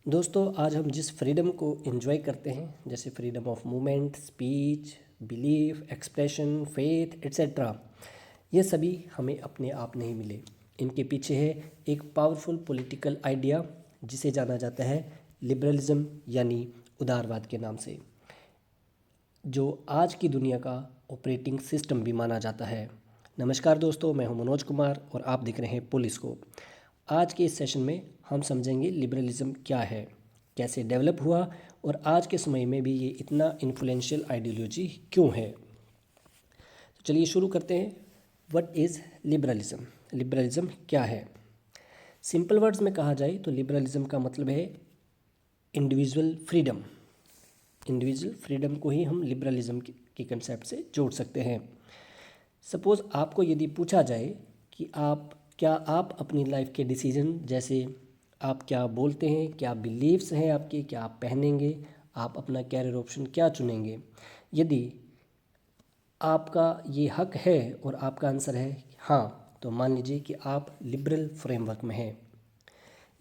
दोस्तों, आज हम जिस फ्रीडम को एंजॉय करते हैं, जैसे freedom of movement, speech, belief, expression, faith etcetera, ये सभी हमें अपने आप नहीं मिले। इनके पीछे है एक पावरफुल पॉलिटिकल आइडिया जिसे जाना जाता है लिबरलिज्म यानी उदारवाद के नाम से, जो आज की दुनिया का ऑपरेटिंग सिस्टम भी माना जाता है। नमस्कार दोस्तों, मैं हूं मनोज कुमार और आप देख रहे हैं पोलिस्कोप। आज के इस सेशन में हम समझेंगे लिबरलिज्म क्या है, कैसे डेवलप हुआ और आज के समय में भी ये इतना इन्फ्लुएंशियल आइडियोलॉजी क्यों है। तो चलिए शुरू करते हैं। What is liberalism? लिबरलिज्म क्या है? सिंपल वर्ड्स में कहा जाए तो लिबरलिज्म का मतलब है इंडिविजुअल फ्रीडम। इंडिविजुअल फ्रीडम को ही हम लिबरलिज्म के कंसेप्ट से जोड़ सकते हैं। सपोज़ आपको यदि पूछा जाए कि आप अपनी लाइफ के डिसीजन, जैसे आप क्या बोलते हैं, क्या बिलीव्स हैं आपके, क्या आप पहनेंगे, आप अपना कैरियर ऑप्शन क्या चुनेंगे, यदि आपका ये हक है और आपका आंसर है हाँ, तो मान लीजिए कि आप लिबरल फ्रेमवर्क में हैं।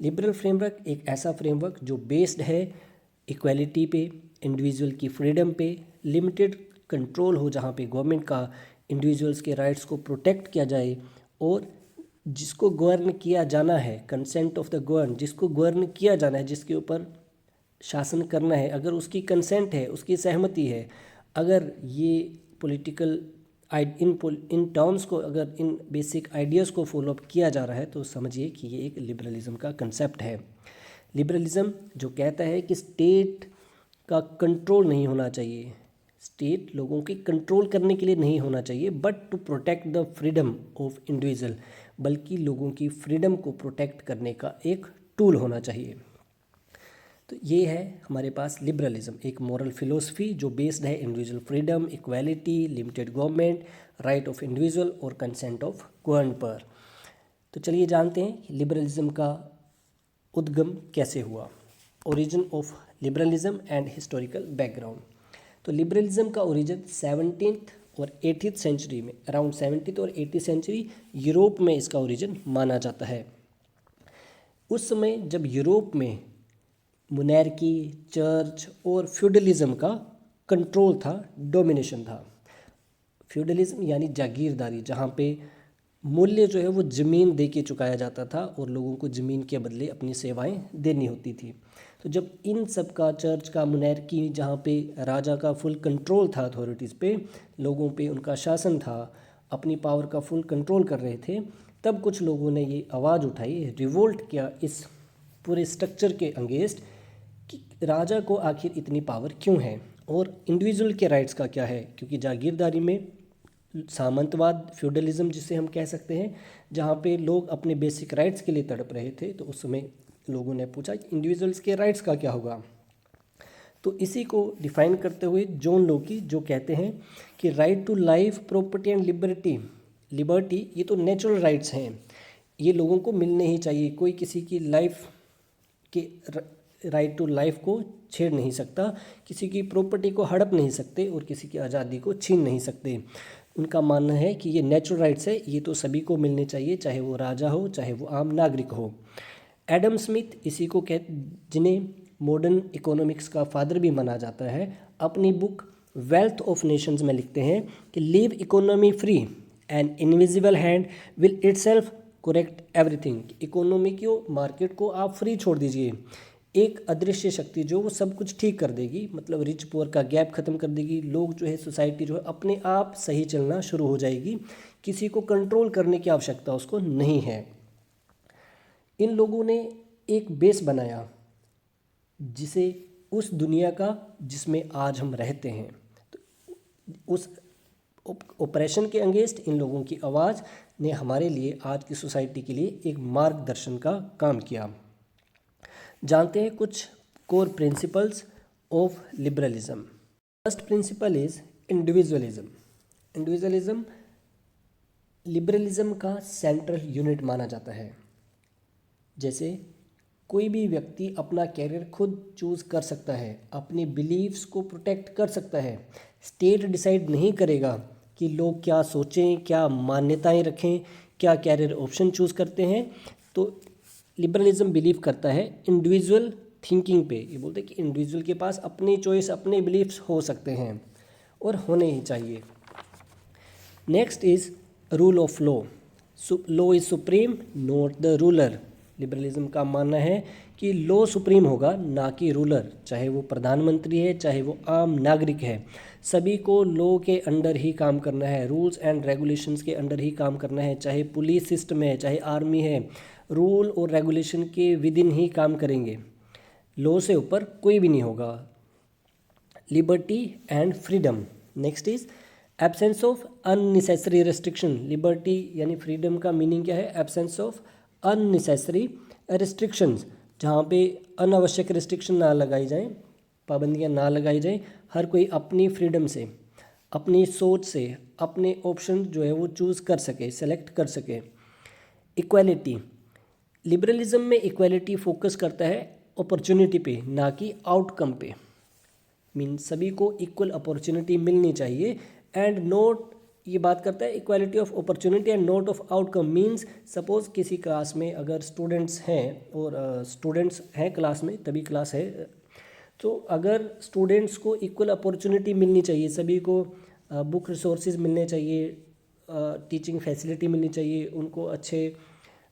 लिबरल फ्रेमवर्क एक ऐसा फ्रेमवर्क जो बेस्ड है इक्वालिटी पे, इंडिविजुअल की फ्रीडम पे, लिमिटेड कंट्रोल हो जहाँ पे गवर्नमेंट का इंडिविजुअल्स के राइट्स को प्रोटेक्ट किया जाए, और जिसको गवर्न किया जाना है, कंसेंट ऑफ द गवर्न, जिसको गवर्न किया जाना है, जिसके ऊपर शासन करना है, अगर उसकी कंसेंट है, उसकी सहमति है, अगर ये पॉलिटिकल इन टर्म्स को, अगर इन बेसिक आइडियाज़ को फॉलो अप किया जा रहा है, तो समझिए कि ये एक लिबरलिज्म का कंसेप्ट है। लिबरलिज्म जो कहता है कि स्टेट का कंट्रोल नहीं होना चाहिए, स्टेट लोगों के कंट्रोल करने के लिए नहीं होना चाहिए, but to protect the freedom of individual, बल्कि लोगों की फ्रीडम को प्रोटेक्ट करने का एक टूल होना चाहिए। तो ये है हमारे पास लिबरलिज्म, एक मॉरल फिलोसफी जो बेस्ड है individual freedom, equality, limited government, right of individual और कंसेंट ऑफ गवर्न पर। तो चलिए जानते हैं लिबरलिज्म का उद्गम कैसे हुआ। Origin of liberalism and historical background. तो लिबरलिज्म का ओरिजिन 17th और 18th सेंचुरी में, अराउंड 17th और 18th सेंचुरी यूरोप में इसका ओरिजिन माना जाता है। उस समय जब यूरोप में मोनार्की, चर्च और फ्यूडलिज्म का कंट्रोल था, डोमिनेशन था। फ्यूडलिज्म यानी जागीरदारी, जहाँ पे मूल्य जो है वो ज़मीन दे के चुकाया जाता था और लोगों को ज़मीन के बदले अपनी सेवाएं देनी होती थी। तो जब इन सब का, चर्च का, मोनार्की, जहाँ पे राजा का फुल कंट्रोल था, अथॉरिटीज़ पे, लोगों पे उनका शासन था, अपनी पावर का फुल कंट्रोल कर रहे थे, तब कुछ लोगों ने ये आवाज़ उठाई, रिवोल्ट किया इस पूरे स्ट्रक्चर के अगेंस्ट कि राजा को आखिर इतनी पावर क्यों है और इंडिविजुअल के राइट्स का क्या है। क्योंकि जागीरदारी में सामंतवाद, फ्यूडलिज्म जिसे हम कह सकते हैं, जहाँ पे लोग अपने बेसिक राइट्स के लिए तड़प रहे थे, तो उस समय लोगों ने पूछा इंडिविजुअल्स के राइट्स का क्या होगा। तो इसी को डिफाइन करते हुए जॉन लोकी जो कहते हैं कि right to life, property and liberty, liberty ये तो नेचुरल राइट्स हैं, ये लोगों को मिलने ही चाहिए। कोई किसी की लाइफ के राइट टू लाइफ को छेड़ नहीं सकता, किसी की प्रॉपर्टी को हड़प नहीं सकते और किसी की आज़ादी को छीन नहीं सकते। उनका मानना है कि ये नेचुरल राइट्स है, ये तो सभी को मिलने चाहिए, चाहे वो राजा हो, चाहे वो आम नागरिक हो। एडम स्मिथ इसी को जिन्हें मॉडर्न इकोनॉमिक्स का फादर भी माना जाता है, अपनी बुक वेल्थ ऑफ नेशंस में लिखते हैं कि leave economy free and invisible hand will itself correct everything. Economy को, मार्केट को आप फ्री छोड़ दीजिए, एक अदृश्य शक्ति जो वो सब कुछ ठीक कर देगी, मतलब रिच पुअर का गैप खत्म कर देगी, लोग जो है, सोसाइटी जो है अपने आप सही चलना शुरू हो जाएगी, किसी को कंट्रोल करने की आवश्यकता उसको नहीं है। इन लोगों ने एक बेस बनाया जिसे उस दुनिया का जिसमें आज हम रहते हैं, तो उस ऑपरेशन के अगेंस्ट इन लोगों की आवाज़ ने हमारे लिए, आज की सोसाइटी के लिए एक मार्गदर्शन का काम किया। जानते हैं कुछ core principles of liberalism. First principle is individualism. Individualism liberalism का सेंट्रल यूनिट माना जाता है। जैसे कोई भी व्यक्ति अपना कैरियर खुद चूज़ कर सकता है, अपनी बिलीव्स को प्रोटेक्ट कर सकता है। स्टेट डिसाइड नहीं करेगा कि लोग क्या सोचें, क्या मान्यताएं रखें, क्या कैरियर ऑप्शन चूज़ करते हैं। तो लिबरलिज्म बिलीव करता है इंडिविजुअल थिंकिंग पे। ये बोलते हैं कि इंडिविजुअल के पास अपनी चॉइस, अपने बिलीफ्स हो सकते हैं और होने ही चाहिए। Next is rule of law. Law is supreme not the ruler. Liberalism का मानना है कि लॉ सुप्रीम होगा, ना कि रूलर। चाहे वो प्रधानमंत्री है, चाहे वो आम नागरिक है, सभी को लॉ के अंडर ही काम करना है, रूल्स एंड रेगुलेशंस के अंडर ही काम करना है। चाहे पुलिस सिस्टम है, चाहे आर्मी है, रूल और रेगुलेशन के विद इन ही काम करेंगे। लॉ से ऊपर कोई भी नहीं होगा। Liberty and freedom. Next is absence of unnecessary restriction. Liberty यानी फ्रीडम का मीनिंग क्या है? एब्सेंस ऑफ अननेसेसरी रिस्ट्रिक्शंस, जहाँ पे अनावश्यक रिस्ट्रिक्शन ना लगाई जाए, पाबंदियाँ ना लगाई जाए। हर कोई अपनी फ्रीडम से, अपनी सोच से अपने ऑप्शन जो है वो चूज़ कर सके, सेलेक्ट कर सके। इक्वालिटी। लिबरलिज्म में इक्वालिटी फोकस करता है अपॉर्चुनिटी पे, ना कि आउटकम पे। मीन सभी को इक्वल अपॉर्चुनिटी मिलनी चाहिए एंड नोट, ये बात करता है equality of opportunity and note of outcome. Means suppose किसी क्लास में अगर स्टूडेंट्स हैं और स्टूडेंट्स हैं क्लास में, तभी क्लास है, तो अगर स्टूडेंट्स को इक्वल अपॉर्चुनिटी मिलनी चाहिए, सभी को बुक रिसोर्सेज मिलने चाहिए, टीचिंग फैसिलिटी मिलनी चाहिए, उनको अच्छे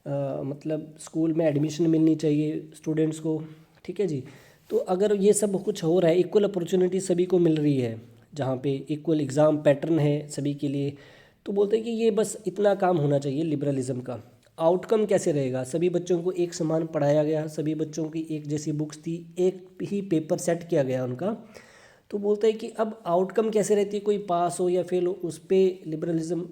मतलब स्कूल में एडमिशन मिलनी चाहिए स्टूडेंट्स को, ठीक है जी। तो अगर ये सब कुछ हो रहा है, इक्वल अपॉर्चुनिटी सभी को मिल रही है, जहाँ पे इक्वल एग्ज़ाम पैटर्न है सभी के लिए, तो बोलते हैं कि ये बस इतना काम होना चाहिए लिबरलिज्म का। आउटकम कैसे रहेगा? सभी बच्चों को एक समान पढ़ाया गया, सभी बच्चों की एक जैसी बुक्स थी, एक ही पेपर सेट किया गया उनका। तो बोलते हैं कि अब आउटकम कैसे रहती है, कोई पास हो या फेल हो, उस पर लिबरलिज्म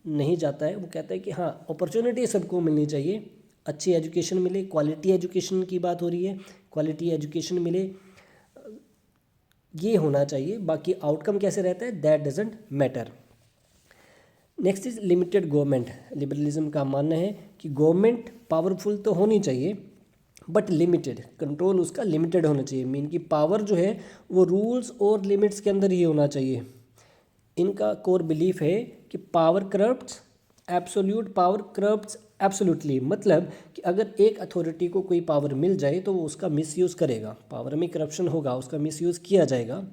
नहीं जाता है। वो कहता है कि हाँ, अपॉर्चुनिटी सबको मिलनी चाहिए, अच्छी एजुकेशन मिले, क्वालिटी एजुकेशन की बात हो रही है, क्वालिटी एजुकेशन मिले, ये होना चाहिए। बाकी आउटकम कैसे रहता है, that doesn't matter. Next is limited government. Liberalism का मानना है कि गवर्नमेंट पावरफुल तो होनी चाहिए बट लिमिटेड, कंट्रोल उसका लिमिटेड होना चाहिए। मीन की पावर जो है वो रूल्स और लिमिट्स के अंदर ही होना चाहिए। इनका कोर बिलीफ है कि power corrupts, absolute power corrupts absolutely. मतलब कि अगर एक अथॉरिटी को कोई पावर मिल जाए तो वो उसका मिसयूज़ करेगा, पावर में करप्शन होगा, उसका मिसयूज़ किया जाएगा।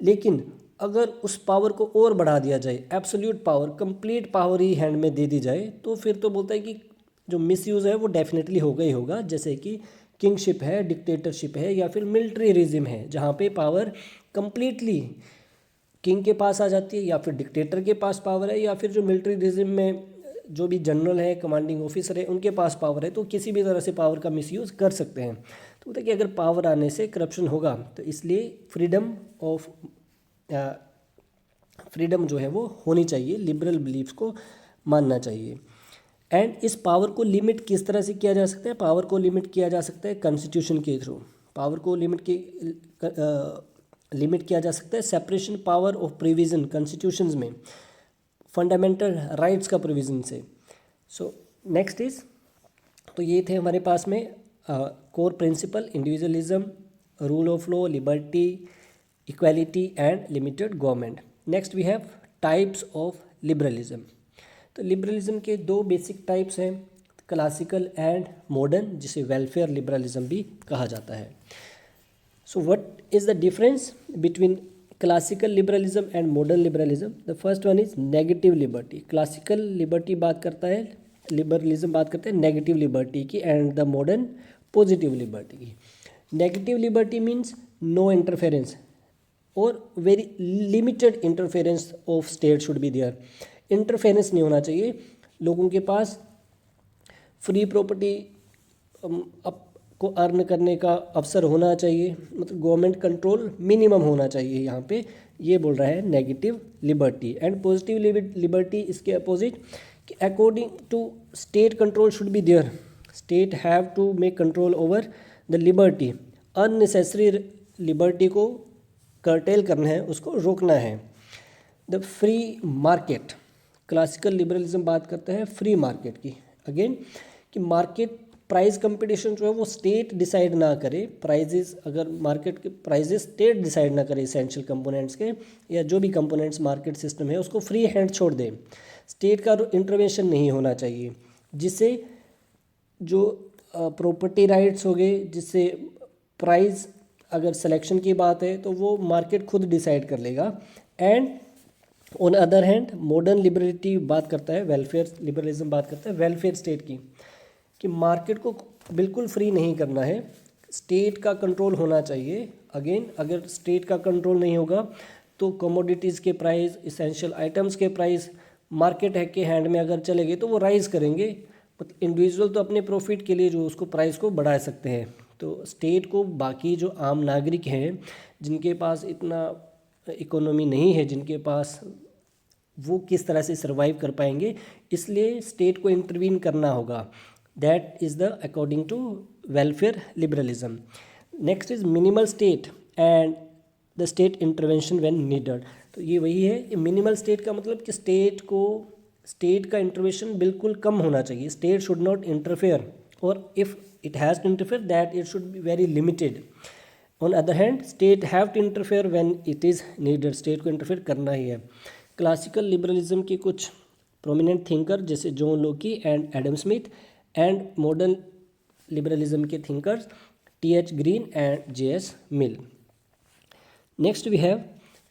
लेकिन अगर उस पावर को और बढ़ा दिया जाए, एब्सोल्यूट पावर, कंप्लीट पावर ही हैंड में दे दी जाए, तो फिर तो बोलता है कि जो मिसयूज़ है वो डेफिनेटली होगा ही होगा। जैसे कि किंगशिप है, डिक्टेटरशिप है, या फिर मिलिट्री रिजिम है, जहाँ पे पावर कंप्लीटली किंग के पास आ जाती है, या फिर डिक्टेटर के पास पावर है, या फिर जो मिलिट्री रिजिम में जो भी जनरल है, कमांडिंग ऑफिसर है, उनके पास पावर है, तो किसी भी तरह से पावर का मिसयूज़ कर सकते हैं। तो बोलते हैं कि अगर पावर आने से करप्शन होगा, तो इसलिए फ्रीडम जो है वो होनी चाहिए, लिबरल बिलीफ्स को मानना चाहिए। एंड इस पावर को लिमिट किस तरह से किया जा सकता है? पावर को लिमिट किया जा सकता है कॉन्स्टिट्यूशन के थ्रू। पावर को लिमिट किया जा सकता है separation power of provision constitutions में, फंडामेंटल राइट्स का प्रोविज़न से। सो नेक्स्ट इज, तो ये थे हमारे पास में core principle, individualism, rule of law, liberty, equality and limited government. Next we have types of liberalism. तो लिबरलिज्म के दो बेसिक टाइप्स हैं, क्लासिकल एंड मॉडर्न, जिसे वेलफेयर लिबरलिज्म भी कहा जाता है। So what is the difference between classical liberalism and modern liberalism? The first one is negative liberty. Classical liberty बात करता है, लिबरलिज्म बात करता है नेगेटिव लिबर्टी की, and the modern positive liberty की। Negative liberty means no interference और very limited interference of state should be there. Interference नहीं होना चाहिए, लोगों के पास फ्री प्रॉपर्टी को अर्न करने का अवसर होना चाहिए, मतलब गवर्नमेंट कंट्रोल मिनिमम होना चाहिए यहाँ पे, ये बोल रहा है negative liberty. And positive liberty इसके अपोजिट, कि according to state control should be there, state have to make control over the liberty, unnecessary liberty को कर्टेल करना है, उसको रोकना है। The free market, classical liberalism बात करता है फ्री मार्केट की, अगेन कि मार्केट प्राइस कंपटीशन जो है वो स्टेट डिसाइड ना करे, प्राइजेस, अगर मार्केट के प्राइजेस स्टेट डिसाइड ना करे एसेंशियल कंपोनेंट्स के, या जो भी कंपोनेंट्स मार्केट सिस्टम है उसको फ्री हैंड छोड़ दे, स्टेट का इंटरवेंशन नहीं होना चाहिए, जिससे जो प्रॉपर्टी राइट्स हो गए, जिससे प्राइस अगर सिलेक्शन की बात है तो वो मार्केट खुद डिसाइड कर लेगा। And on other hand modern liberality बात करता है, वेलफेयर लिबरलिज्म बात करता है वेलफेयर स्टेट की, कि मार्केट को बिल्कुल फ्री नहीं करना है, स्टेट का कंट्रोल होना चाहिए। अगेन अगर स्टेट का कंट्रोल नहीं होगा तो कमोडिटीज़ के प्राइस, इसेंशियल आइटम्स के प्राइस मार्केट है के हैंड में अगर चले गए तो वो राइज करेंगे। मतलब इंडिविजुअल तो अपने प्रॉफिट के लिए जो उसको प्राइस को बढ़ा सकते हैं, तो स्टेट को बाकी जो आम नागरिक हैं जिनके पास इतना इकोनॉमी नहीं है, जिनके पास वो किस तरह से सर्वाइव कर पाएंगे, इसलिए स्टेट को इंटरवीन करना होगा। That is the according to welfare liberalism. Next is minimal state and the state intervention when needed. तो ये वही है, मिनिमल स्टेट का मतलब कि स्टेट का इंटरवेंशन बिल्कुल कम होना चाहिए। स्टेट शुड नॉट इंटरफेयर, और if it has to interfere that it should be very limited. On other hand state have to interfere when it is needed, state को इंटरफेयर करना ही है। क्लासिकल लिबरलिज्म के कुछ प्रोमिनेंट थिंकर जैसे John Locke and Adam Smith, and modern liberalism के thinkers T H. Green and J S. Mill. Next we have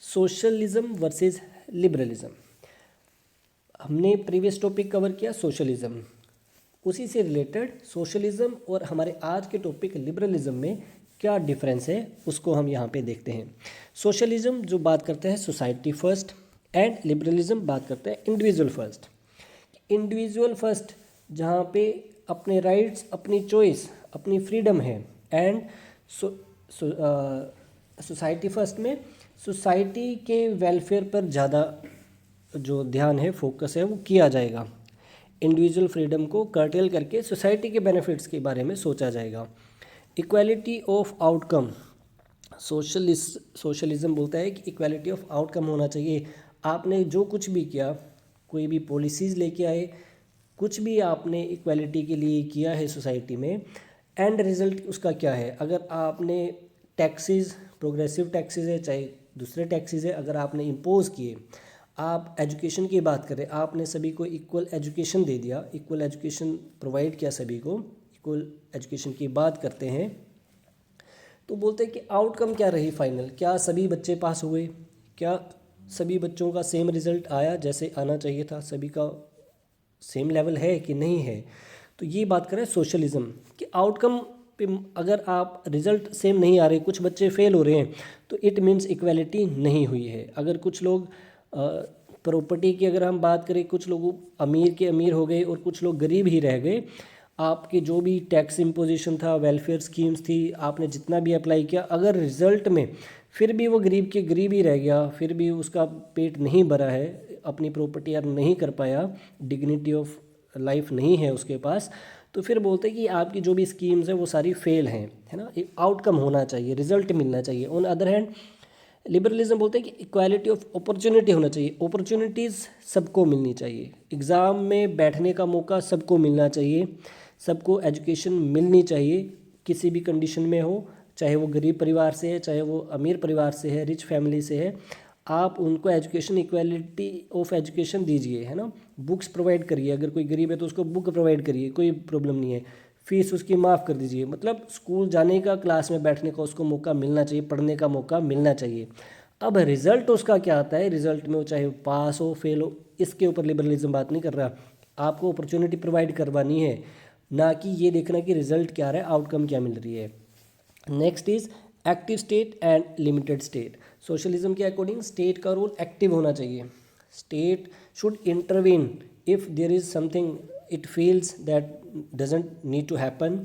socialism versus liberalism. हमने previous topic cover किया सोशलिज्म, उसी से रिलेटेड सोशलिज्म और हमारे आज के टॉपिक लिबरलिज्म में क्या डिफरेंस है उसको हम यहाँ पे देखते हैं। सोशलिज्म जो बात करता है सोसाइटी फर्स्ट, एंड लिबरलिज्म बात करता है इंडिविजुअल फर्स्ट। इंडिविजुअल फर्स्ट जहाँ पे अपने राइट्स, अपनी चॉइस, अपनी फ्रीडम है, एंड सोसाइटी फर्स्ट में सोसाइटी के वेलफेयर पर ज़्यादा जो ध्यान है, फोकस है, वो किया जाएगा। इंडिविजुअल फ्रीडम को कर्टेल करके सोसाइटी के बेनिफिट्स के बारे में सोचा जाएगा। इक्वालिटी ऑफ आउटकम, सोशलिज्म बोलता है कि इक्वालिटी ऑफ आउटकम होना चाहिए। आपने जो कुछ भी किया, कोई भी पॉलिसीज़ लेके आए, कुछ भी आपने इक्वालिटी के लिए किया है सोसाइटी में, एंड रिजल्ट उसका क्या है। अगर आपने टैक्सेस, प्रोग्रेसिव टैक्सेस है चाहे दूसरे टैक्सेस है, अगर आपने इम्पोज किए, आप एजुकेशन की बात करें, आपने सभी को इक्वल एजुकेशन दे दिया, इक्वल एजुकेशन प्रोवाइड किया सभी को, इक्वल एजुकेशन की बात करते हैं, तो बोलते हैं कि आउटकम क्या रही फाइनल, क्या सभी बच्चे पास हुए, क्या सभी बच्चों का सेम रिज़ल्ट आया जैसे आना चाहिए था, सभी का सेम लेवल है कि नहीं है। तो ये बात करें सोशलिज्म कि आउटकम पे अगर आप रिज़ल्ट सेम नहीं आ रहे, कुछ बच्चे फेल हो रहे हैं, तो इट मीन्स इक्वालिटी नहीं हुई है। अगर कुछ लोग प्रॉपर्टी की अगर हम बात करें, कुछ लोग अमीर के अमीर हो गए और कुछ लोग गरीब ही रह गए, आपके जो भी टैक्स इम्पोजिशन था, वेलफेयर स्कीम्स थी, आपने जितना भी अप्लाई किया, अगर रिज़ल्ट में फिर भी वो गरीब के गरीब ही रह गया, फिर भी उसका पेट नहीं भरा है, अपनी प्रॉपर्टी अर्न नहीं कर पाया, डिग्निटी ऑफ लाइफ नहीं है उसके पास, तो फिर बोलते हैं कि आपकी जो भी स्कीम्स हैं वो सारी फेल हैं, है ना। एक आउटकम होना चाहिए, रिजल्ट मिलना चाहिए। ऑन अदर हैंड लिबरलिज्म बोलते हैं कि इक्वालिटी ऑफ अपॉर्चुनिटी होना चाहिए, अपॉर्चुनिटीज़ सबको मिलनी चाहिए, एग्ज़ाम में बैठने का मौका सबको मिलना चाहिए, सबको एजुकेशन मिलनी चाहिए, किसी भी कंडीशन में हो, चाहे वो गरीब परिवार से है, चाहे वो अमीर परिवार से है, रिच फैमिली से है, आप उनको एजुकेशन, इक्वालिटी ऑफ एजुकेशन दीजिए, है ना। बुक्स प्रोवाइड करिए, अगर कोई गरीब है तो उसको बुक प्रोवाइड करिए, कोई प्रॉब्लम नहीं है, फीस उसकी माफ़ कर दीजिए। मतलब स्कूल जाने का, क्लास में बैठने का उसको मौका मिलना चाहिए, पढ़ने का मौका मिलना चाहिए। अब रिज़ल्ट उसका क्या आता है, रिज़ल्ट में वो चाहे पास हो फेल हो, इसके ऊपर लिबरलिज्म बात नहीं कर रहा। आपको अपॉर्चुनिटी प्रोवाइड करवानी है, ना कि ये देखना कि रिज़ल्ट क्या रहा है, आउटकम क्या मिल रही है। Next is active state and limited state. Socialism के अकॉर्डिंग स्टेट का रोल एक्टिव होना चाहिए, state should intervene if there is something it feels that doesn't need to happen,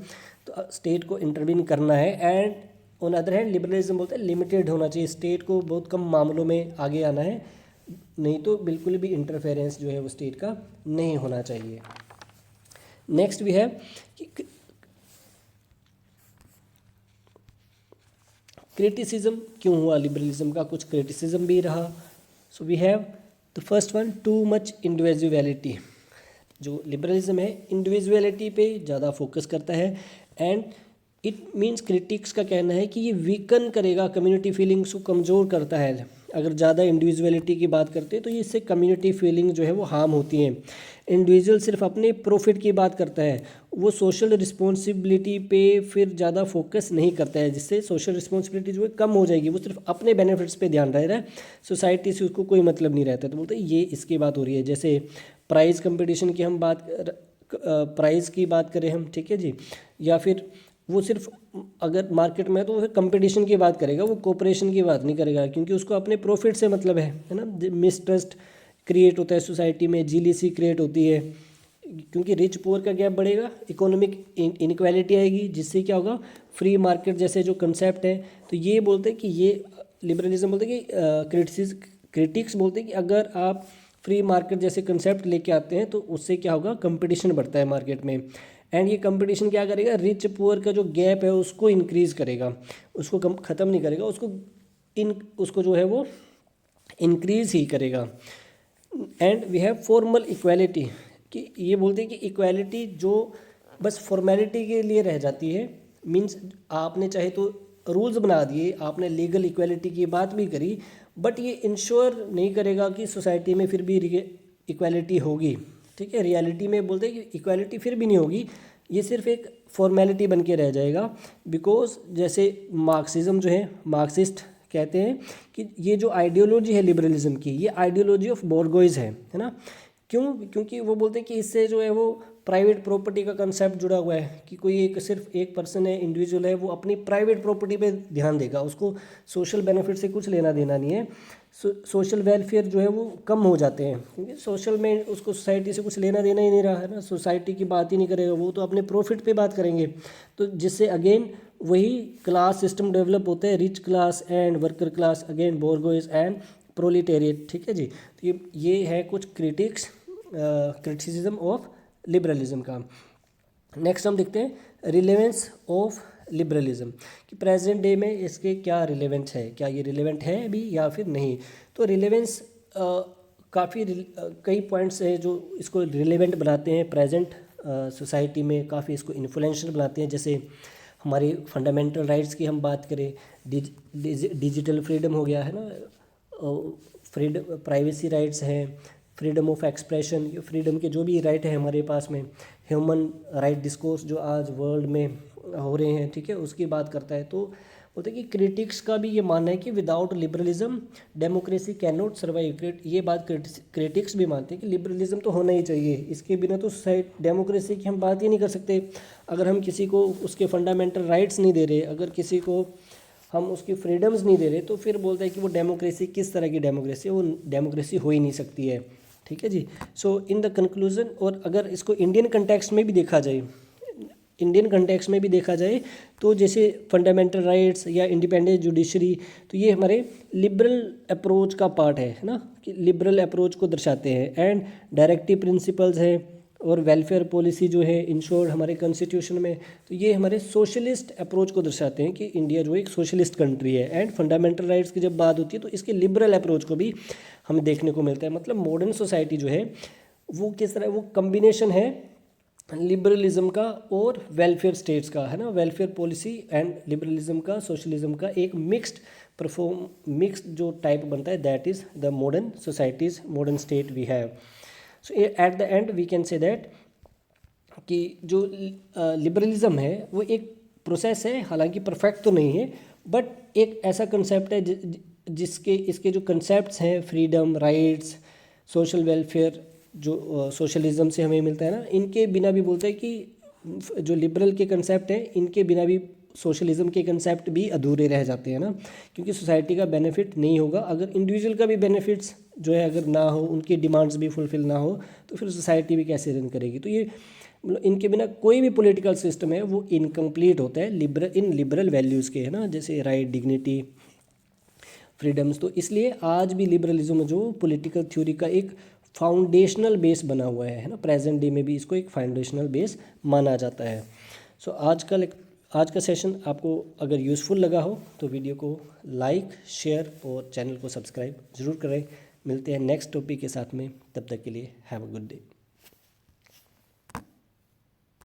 तो स्टेट को इंटरवीन करना है। And on other hand liberalism बोलते हैं लिमिटेड होना चाहिए, स्टेट को बहुत कम मामलों में आगे आना है, नहीं तो बिल्कुल भी इंटरफेरेंस जो है वो स्टेट का नहीं होना चाहिए। नेक्स्ट वी हैव क्रिटिसिज्म क्यों हुआ लिबरलिज्म का, कुछ क्रिटिसिज्म भी रहा। So we have the first one, too much individuality. जो लिबरलिज्म है इंडिविजुअलिटी पे ज़्यादा फोकस करता है, एंड इट मीन्स क्रिटिक्स का कहना है कि ये वीकन करेगा, कम्युनिटी फीलिंग्स को कमज़ोर करता है। अगर ज़्यादा इंडिविजुअलिटी की बात करते हैं तो इससे कम्युनिटी फीलिंग जो है वो हार्म होती हैं। इंडिविजुअल सिर्फ अपने प्रॉफिट की बात करता है, वो सोशल रिस्पॉन्सिबिलिटी पे फिर ज़्यादा फोकस नहीं करता है, जिससे सोशल रिस्पॉन्सिबिलिटी जो है कम हो जाएगी। वो सिर्फ अपने बेनिफिट्स पे ध्यान रह रहा है, सोसाइटी से उसको कोई मतलब नहीं रहता। तो बोलते हैं ये इसकी बात हो रही है। जैसे प्राइज़ कंपटीशन की हम प्राइज़ की बात करें हम, ठीक है जी, या फिर वो सिर्फ अगर मार्केट में है तो वो फिर कंपटीशन की बात करेगा, वो कोऑपरेशन की बात नहीं करेगा, क्योंकि उसको अपने प्रॉफिट से मतलब है ना। मिसट्रस्ट क्रिएट होता है सोसाइटी में, जीलीसी क्रिएट होती है, क्योंकि रिच पुअर का गैप बढ़ेगा, इकोनॉमिक इनइक्वालिटी आएगी, जिससे क्या होगा, फ्री मार्केट जैसे जो कंसेप्ट है। तो ये बोलते हैं कि ये लिबरलिज्म बोलते हैं कि क्रिटिक्स बोलते हैं कि अगर आप फ्री मार्केट जैसे कंसेप्ट लेके आते हैं तो उससे क्या होगा, कंपटीशन बढ़ता है मार्केट में। एंड ये कंपटीशन क्या करेगा, रिच पुअर का जो गैप है उसको इंक्रीज करेगा, उसको ख़त्म नहीं करेगा, उसको जो है वो इंक्रीज ही करेगा। And we have formal equality, कि ये बोलते हैं कि इक्वालिटी जो बस फॉर्मेलिटी के लिए रह जाती है। मीन्स आपने चाहे तो रूल्स बना दिए, आपने लीगल इक्वालिटी की बात भी करी, बट ये इंश्योर नहीं करेगा कि सोसाइटी में फिर भी इक्वालिटी होगी। ठीक है, रियलिटी में बोलते हैं कि इक्वालिटी फिर भी नहीं होगी, ये सिर्फ एक फॉर्मेलिटी बन के रह जाएगा। बिकॉज जैसे मार्क्सिज्म जो है, मार्क्सिस्ट कहते हैं कि ये जो आइडियोलॉजी है लिबरलिज्म की, ये आइडियोलॉजी ऑफ बोर्गोइज है ना। क्यों? क्योंकि वो बोलते हैं कि इससे जो है वो प्राइवेट प्रॉपर्टी का कंसेप्ट जुड़ा हुआ है, कि कोई एक सिर्फ एक पर्सन है, इंडिविजुअल है, वो अपनी प्राइवेट प्रॉपर्टी पे ध्यान देगा, उसको सोशल बेनिफिट से कुछ लेना देना नहीं है। सोशल वेलफेयर जो है वो कम हो जाते हैं, क्योंकि सोशल में उसको सोसाइटी से कुछ लेना देना ही नहीं रहा है ना, सोसाइटी की बात ही नहीं करेगा, वो तो अपने प्रॉफिट पे बात करेंगे। तो जिससे अगेन वही क्लास सिस्टम डेवलप होता है, rich class and worker class, again bourgeoisie and proletariat. ठीक है जी, तो ये है कुछ क्रिटिसिज्म ऑफ लिबरलिज्म का। नेक्स्ट हम देखते हैं रिलेवेंस ऑफ लिबरलिज्म, कि प्रेजेंट डे में इसके क्या रिलेवेंस है, क्या ये रिलेवेंट है अभी या फिर नहीं। तो रिलेवेंस कई पॉइंट्स है जो इसको रिलेवेंट बनाते हैं प्रेजेंट सोसाइटी में, काफ़ी इसको इन्फ्लुएंशियल बनाते हैं। जैसे हमारी फंडामेंटल राइट्स की हम बात करें, डिजिटल फ्रीडम हो गया है ना, फ्रीडम, प्राइवेसी राइट्स हैं, फ्रीडम ऑफ एक्सप्रेशन, फ्रीडम के जो भी राइट है हमारे पास में, ह्यूमन राइट डिस्कोर्स जो आज वर्ल्ड में हो रहे हैं, ठीक है, उसकी बात करता है। तो बोलते हैं कि क्रिटिक्स का भी ये मानना है कि without liberalism democracy can not survive. ये बात क्रिटिक्स भी मानते हैं कि लिबरलिज्म तो होना ही चाहिए, इसके बिना तो डेमोक्रेसी की हम बात ही नहीं कर सकते। अगर हम किसी को उसके फंडामेंटल राइट्स नहीं दे रहे, अगर किसी को हम उसकी फ्रीडम्स नहीं दे रहे, तो फिर बोलते हैं कि वो डेमोक्रेसी किस तरह की डेमोक्रेसी, वो डेमोक्रेसी हो ही नहीं सकती है। ठीक है जी। सो इन द कंक्लूजन, और अगर इसको इंडियन कंटेक्स्ट में भी देखा जाए, तो जैसे फंडामेंटल राइट्स या इंडिपेंडेंट जुडिशरी, तो ये हमारे लिबरल अप्रोच का पार्ट है ना, कि लिबरल अप्रोच को दर्शाते हैं। एंड डायरेक्टिव प्रिंसिपल्स है और वेलफेयर पॉलिसी जो है इंश्योर्ड हमारे कॉन्स्टिट्यूशन में, तो ये हमारे सोशलिस्ट अप्रोच को दर्शाते हैं कि इंडिया जो एक सोशलिस्ट कंट्री है। एंड फंडामेंटल राइट्स की जब बात होती है तो इसके लिबरल अप्रोच को भी हमें देखने को मिलता है। मतलब मॉडर्न सोसाइटी जो है वो किस तरह, वो कम्बिनेशन है लिबरलिज्म का और वेलफेयर स्टेट्स का, है ना, वेलफेयर पॉलिसी एंड लिबरलिज्म का, सोशलिज्म का एक मिक्स्ड जो टाइप बनता है, that is the modern societies, modern state we have. So at the end we can say that कि जो लिबरलिज्म है वो एक प्रोसेस है, हालांकि परफेक्ट तो नहीं है, बट एक ऐसा कंसेप्ट है इसके जो कंसेप्ट्स हैं, फ्रीडम, राइट्स, सोशल वेलफेयर, जो सोशलिज्म से हमें मिलता है ना, इनके बिना भी बोलते हैं कि जो लिबरल के कंसेप्ट हैं, इनके बिना भी सोशलिज्म के कंसेप्ट भी अधूरे रह जाते हैं ना, क्योंकि सोसाइटी का बेनिफिट नहीं होगा अगर इंडिविजुअल का भी बेनिफिट्स जो है अगर ना हो, उनकी डिमांड्स भी फुलफिल ना हो, तो फिर सोसाइटी भी कैसे रन करेगी। तो ये मतलब इनके बिना कोई भी पॉलिटिकल सिस्टम है वो इनकम्प्लीट होता है लिबरल वैल्यूज़ के, है ना, जैसे राइट, डिग्निटी, फ्रीडम्स। तो इसलिए आज भी लिबरलिज्म जो पॉलिटिकल थ्योरी का एक फाउंडेशनल बेस बना हुआ है ना, प्रेजेंट डे में भी इसको एक फाउंडेशनल बेस माना जाता है। सो आज का सेशन आपको अगर यूज़फुल लगा हो तो वीडियो को लाइक, शेयर और चैनल को सब्सक्राइब ज़रूर करें। मिलते हैं नेक्स्ट टॉपिक के साथ में, तब तक के लिए हैव अ गुड डे।